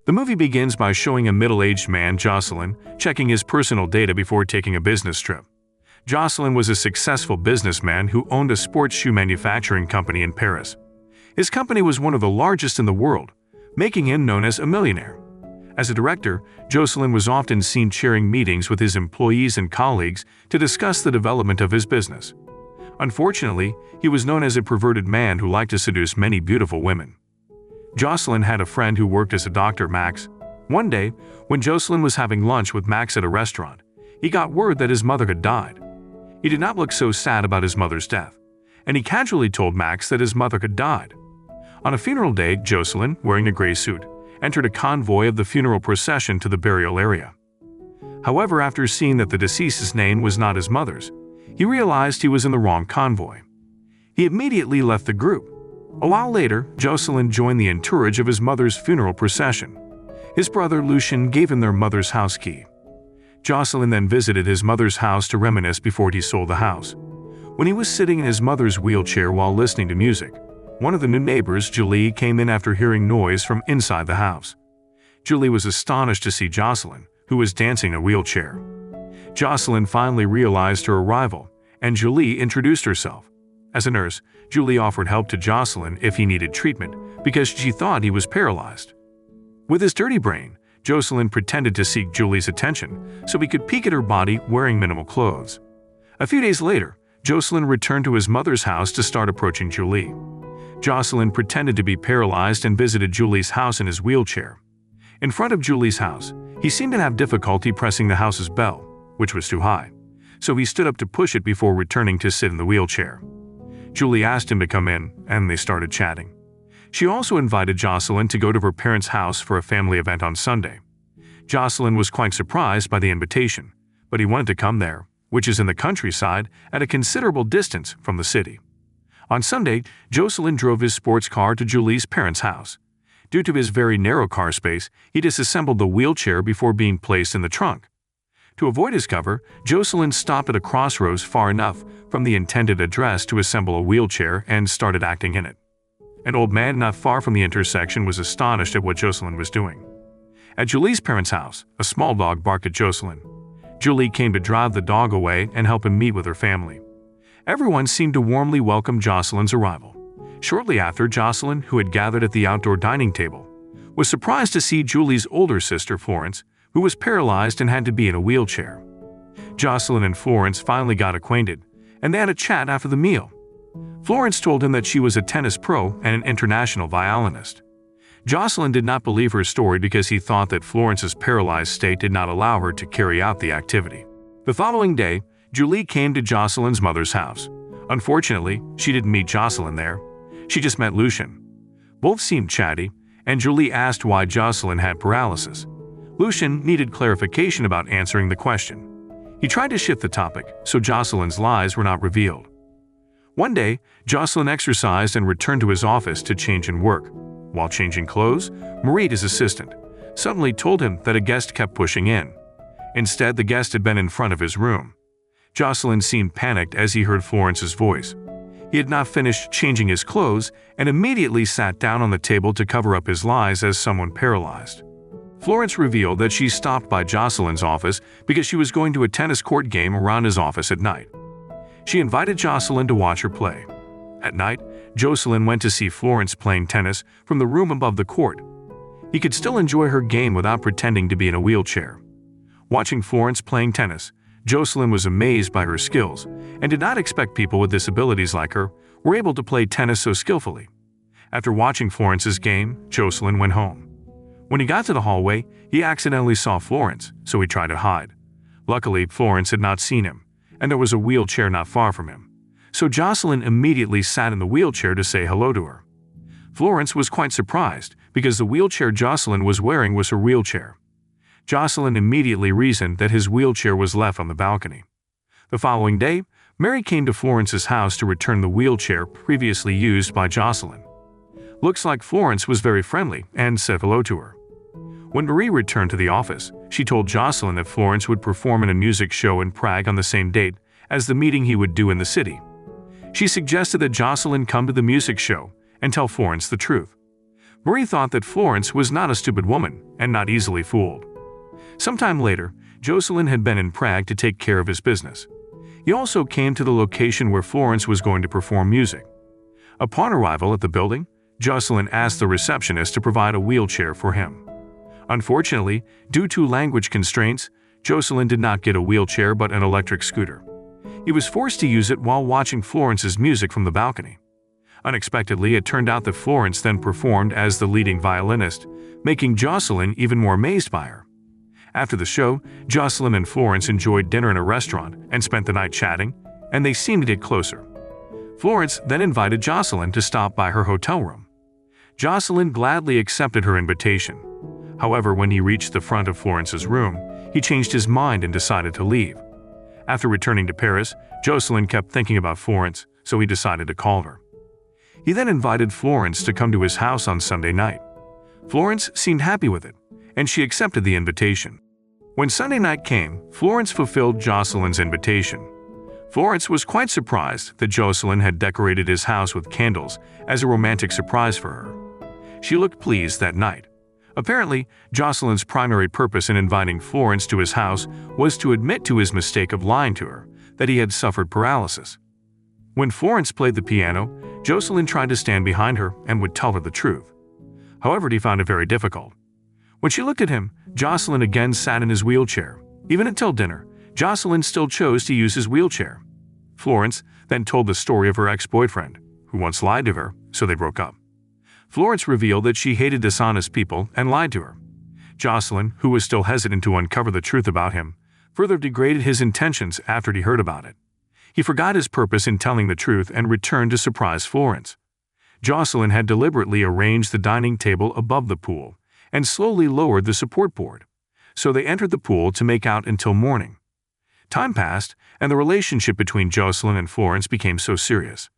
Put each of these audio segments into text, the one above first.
The movie begins by showing a middle-aged man, Jocelyn, checking his personal data before taking a business trip. Jocelyn was a successful businessman who owned a sports shoe manufacturing company in Paris. His company was one of the largest in the world, making him known as a millionaire. As a director, Jocelyn was often seen chairing meetings with his employees and colleagues to discuss the development of his business. Unfortunately, he was known as a perverted man who liked to seduce many beautiful women. Jocelyn had a friend who worked as a doctor, Max. One day, when Jocelyn was having lunch with Max at a restaurant, he got word that his mother had died. He did not look so sad about his mother's death, and he casually told Max that his mother had died. On a funeral day, Jocelyn, wearing a gray suit, entered a convoy of the funeral procession to the burial area. However, after seeing that the deceased's name was not his mother's, he realized he was in the wrong convoy. He immediately left the group. A while later, Jocelyn joined the entourage of his mother's funeral procession. His brother Lucien gave him their mother's house key. Jocelyn then visited his mother's house to reminisce before he sold the house. When he was sitting in his mother's wheelchair while listening to music, one of the new neighbors, Julie, came in after hearing noise from inside the house. Julie was astonished to see Jocelyn, who was dancing in a wheelchair. Jocelyn finally realized her arrival, and Julie introduced herself. As a nurse, Julie offered help to Jocelyn if he needed treatment because she thought he was paralyzed. With his dirty brain, Jocelyn pretended to seek Julie's attention so he could peek at her body wearing minimal clothes. A few days later, Jocelyn returned to his mother's house to start approaching Julie. Jocelyn pretended to be paralyzed and visited Julie's house in his wheelchair. In front of Julie's house, he seemed to have difficulty pressing the house's bell, which was too high, so he stood up to push it before returning to sit in the wheelchair. Julie asked him to come in, and they started chatting. She also invited Jocelyn to go to her parents' house for a family event on Sunday. Jocelyn was quite surprised by the invitation, but he wanted to come there, which is in the countryside at a considerable distance from the city. On Sunday, Jocelyn drove his sports car to Julie's parents' house. Due to his very narrow car space, he disassembled the wheelchair before being placed in the trunk. To avoid his cover, Jocelyn stopped at a crossroads far enough from the intended address to assemble a wheelchair and started acting in it. An old man not far from the intersection was astonished at what Jocelyn was doing. At Julie's parents' house, a small dog barked at Jocelyn. Julie came to drive the dog away and help him meet with her family. Everyone seemed to warmly welcome Jocelyn's arrival. Shortly after, Jocelyn, who had gathered at the outdoor dining table, was surprised to see Julie's older sister, Florence, who was paralyzed and had to be in a wheelchair. Jocelyn and Florence finally got acquainted, and they had a chat after the meal. Florence told him that she was a tennis pro and an international violinist. Jocelyn did not believe her story because he thought that Florence's paralyzed state did not allow her to carry out the activity. The following day, Julie came to Jocelyn's mother's house. Unfortunately, she didn't meet Jocelyn there. She just met Lucien. Both seemed chatty, and Julie asked why Jocelyn had paralysis. Lucien needed clarification about answering the question. He tried to shift the topic so Jocelyn's lies were not revealed. One day, Jocelyn exercised and returned to his office to change and work. While changing clothes, Marie, his assistant, suddenly told him that a guest kept pushing in. Instead, the guest had been in front of his room. Jocelyn seemed panicked as he heard Florence's voice. He had not finished changing his clothes and immediately sat down on the table to cover up his lies as someone paralyzed. Florence revealed that she stopped by Jocelyn's office because she was going to a tennis court game around his office at night. She invited Jocelyn to watch her play. At night, Jocelyn went to see Florence playing tennis from the room above the court. He could still enjoy her game without pretending to be in a wheelchair. Watching Florence playing tennis, Jocelyn was amazed by her skills and did not expect people with disabilities like her were able to play tennis so skillfully. After watching Florence's game, Jocelyn went home. When he got to the hallway, he accidentally saw Florence, so he tried to hide. Luckily, Florence had not seen him, and there was a wheelchair not far from him. So Jocelyn immediately sat in the wheelchair to say hello to her. Florence was quite surprised because the wheelchair Jocelyn was wearing was her wheelchair. Jocelyn immediately reasoned that his wheelchair was left on the balcony. The following day, Mary came to Florence's house to return the wheelchair previously used by Jocelyn. Looks like Florence was very friendly and said hello to her. When Marie returned to the office, she told Jocelyn that Florence would perform in a music show in Prague on the same date as the meeting he would do in the city. She suggested that Jocelyn come to the music show and tell Florence the truth. Marie thought that Florence was not a stupid woman and not easily fooled. Sometime later, Jocelyn had been in Prague to take care of his business. He also came to the location where Florence was going to perform music. Upon arrival at the building, Jocelyn asked the receptionist to provide a wheelchair for him. Unfortunately, due to language constraints, Jocelyn did not get a wheelchair but an electric scooter. He was forced to use it while watching Florence's music from the balcony. Unexpectedly, it turned out that Florence then performed as the leading violinist, making Jocelyn even more amazed by her. After the show, Jocelyn and Florence enjoyed dinner in a restaurant and spent the night chatting, and they seemed to get closer. Florence then invited Jocelyn to stop by her hotel room. Jocelyn gladly accepted her invitation. However, when he reached the front of Florence's room, he changed his mind and decided to leave. After returning to Paris, Jocelyn kept thinking about Florence, so he decided to call her. He then invited Florence to come to his house on Sunday night. Florence seemed happy with it, and she accepted the invitation. When Sunday night came, Florence fulfilled Jocelyn's invitation. Florence was quite surprised that Jocelyn had decorated his house with candles as a romantic surprise for her. She looked pleased that night. Apparently, Jocelyn's primary purpose in inviting Florence to his house was to admit to his mistake of lying to her, that he had suffered paralysis. When Florence played the piano, Jocelyn tried to stand behind her and would tell her the truth. However, he found it very difficult. When she looked at him, Jocelyn again sat in his wheelchair. Even until dinner, Jocelyn still chose to use his wheelchair. Florence then told the story of her ex-boyfriend, who once lied to her, so they broke up. Florence revealed that she hated dishonest people and lied to her. Jocelyn, who was still hesitant to uncover the truth about him, further degraded his intentions after he heard about it. He forgot his purpose in telling the truth and returned to surprise Florence. Jocelyn had deliberately arranged the dining table above the pool and slowly lowered the support board, so they entered the pool to make out until morning. Time passed, and the relationship between Jocelyn and Florence became so serious.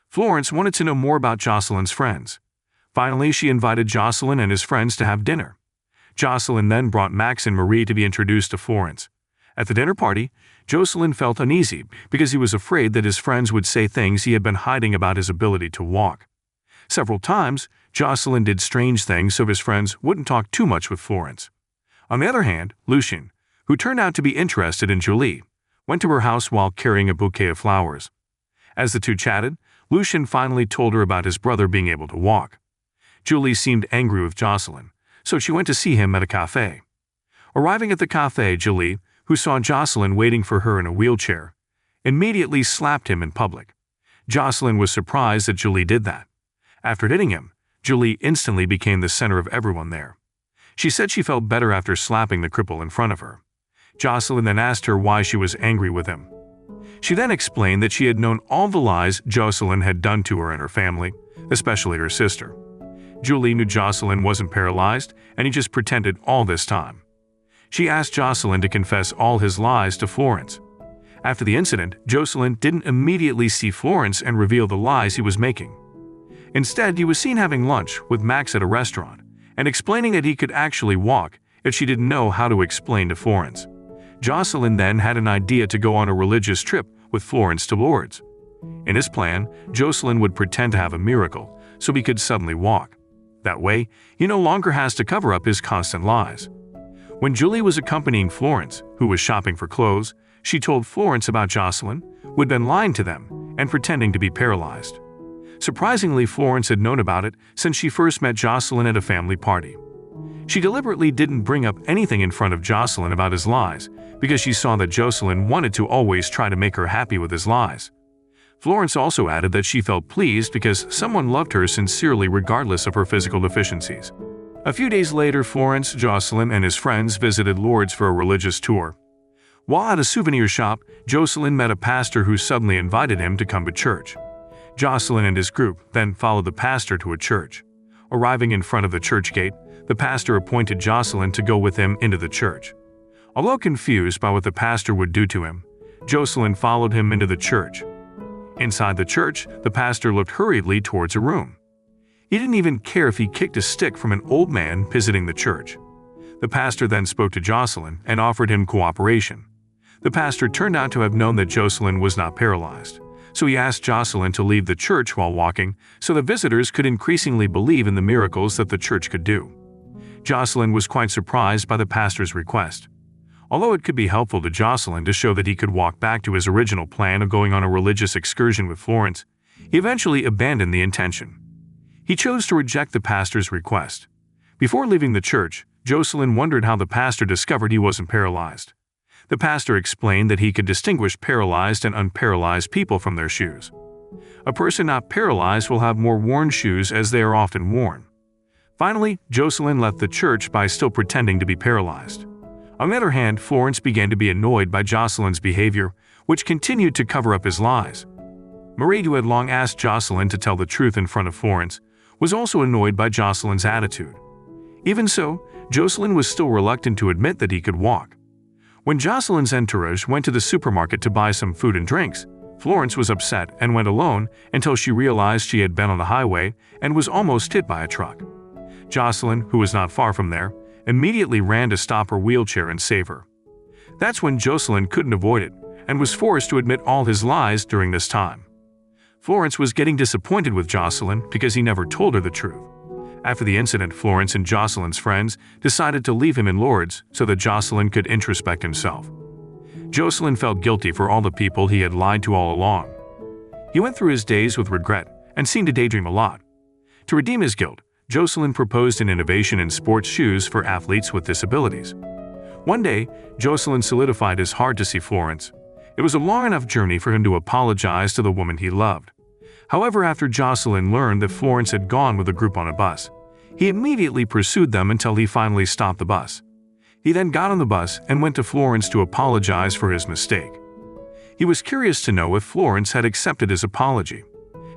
Florence wanted to know more about Jocelyn's friends. Finally, she invited Jocelyn and his friends to have dinner. Jocelyn then brought Max and Marie to be introduced to Florence. At the dinner party, Jocelyn felt uneasy because he was afraid that his friends would say things he had been hiding about his ability to walk. Several times, Jocelyn did strange things so his friends wouldn't talk too much with Florence. On the other hand, Lucien, who turned out to be interested in Julie, went to her house while carrying a bouquet of flowers. As the two chatted, Lucien finally told her about his brother being able to walk. Julie seemed angry with Jocelyn, so she went to see him at a cafe. Arriving at the cafe, Julie, who saw Jocelyn waiting for her in a wheelchair, immediately slapped him in public. Jocelyn was surprised that Julie did that. After hitting him, Julie instantly became the center of everyone there. She said she felt better after slapping the cripple in front of her. Jocelyn then asked her why she was angry with him. She then explained that she had known all the lies Jocelyn had done to her and her family, especially her sister. Julie knew Jocelyn wasn't paralyzed, and he just pretended all this time. She asked Jocelyn to confess all his lies to Florence. After the incident, Jocelyn didn't immediately see Florence and reveal the lies he was making. Instead, he was seen having lunch with Max at a restaurant and explaining that he could actually walk if she didn't know how to explain to Florence. Jocelyn then had an idea to go on a religious trip with Florence to Lourdes. In his plan, Jocelyn would pretend to have a miracle so he could suddenly walk. That way, he no longer has to cover up his constant lies. When Julie was accompanying Florence, who was shopping for clothes, she told Florence about Jocelyn, who had been lying to them and pretending to be paralyzed. Surprisingly, Florence had known about it since she first met Jocelyn at a family party. She deliberately didn't bring up anything in front of Jocelyn about his lies because she saw that Jocelyn wanted to always try to make her happy with his lies. Florence also added that she felt pleased because someone loved her sincerely regardless of her physical deficiencies. A few days later, Florence, Jocelyn, and his friends visited Lourdes for a religious tour. While at a souvenir shop, Jocelyn met a pastor who suddenly invited him to come to church. Jocelyn and his group then followed the pastor to a church. Arriving in front of the church gate, the pastor appointed Jocelyn to go with him into the church. Although confused by what the pastor would do to him, Jocelyn followed him into the church. Inside the church, the pastor looked hurriedly towards a room. He didn't even care if he kicked a stick from an old man visiting the church. The pastor then spoke to Jocelyn and offered him cooperation. The pastor turned out to have known that Jocelyn was not paralyzed, so he asked Jocelyn to leave the church while walking so the visitors could increasingly believe in the miracles that the church could do. Jocelyn was quite surprised by the pastor's request. Although it could be helpful to Jocelyn to show that he could walk back to his original plan of going on a religious excursion with Florence, he eventually abandoned the intention. He chose to reject the pastor's request. Before leaving the church, Jocelyn wondered how the pastor discovered he wasn't paralyzed. The pastor explained that he could distinguish paralyzed and unparalyzed people from their shoes. A person not paralyzed will have more worn shoes as they are often worn. Finally, Jocelyn left the church by still pretending to be paralyzed. On the other hand, Florence began to be annoyed by Jocelyn's behavior, which continued to cover up his lies. Marie, who had long asked Jocelyn to tell the truth in front of Florence, was also annoyed by Jocelyn's attitude. Even so, Jocelyn was still reluctant to admit that he could walk. When Jocelyn's entourage went to the supermarket to buy some food and drinks, Florence was upset and went alone until she realized she had been on the highway and was almost hit by a truck. Jocelyn, who was not far from there, immediately ran to stop her wheelchair and save her. That's when Jocelyn couldn't avoid it and was forced to admit all his lies during this time. Florence was getting disappointed with Jocelyn because he never told her the truth. After the incident, Florence and Jocelyn's friends decided to leave him in Lourdes so that Jocelyn could introspect himself. Jocelyn felt guilty for all the people he had lied to all along. He went through his days with regret and seemed to daydream a lot. To redeem his guilt, Jocelyn proposed an innovation in sports shoes for athletes with disabilities. One day, Jocelyn solidified his heart to see Florence. It was a long enough journey for him to apologize to the woman he loved. However, after Jocelyn learned that Florence had gone with a group on a bus, he immediately pursued them until he finally stopped the bus. He then got on the bus and went to Florence to apologize for his mistake. He was curious to know if Florence had accepted his apology.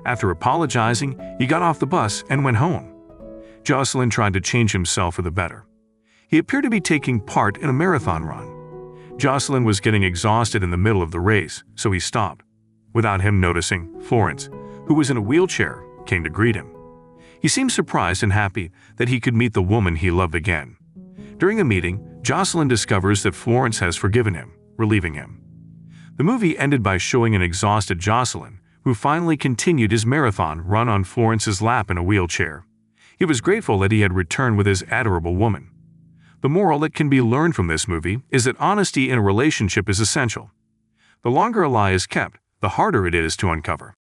After apologizing, he got off the bus and went home. Jocelyn tried to change himself for the better. He appeared to be taking part in a marathon run. Jocelyn was getting exhausted in the middle of the race, so he stopped. Without him noticing, Florence, who was in a wheelchair, came to greet him. He seemed surprised and happy that he could meet the woman he loved again. During the meeting, Jocelyn discovers that Florence has forgiven him, relieving him. The movie ended by showing an exhausted Jocelyn, who finally continued his marathon run on Florence's lap in a wheelchair. He was grateful that he had returned with his adorable woman. The moral that can be learned from this movie is that honesty in a relationship is essential. The longer a lie is kept, the harder it is to uncover.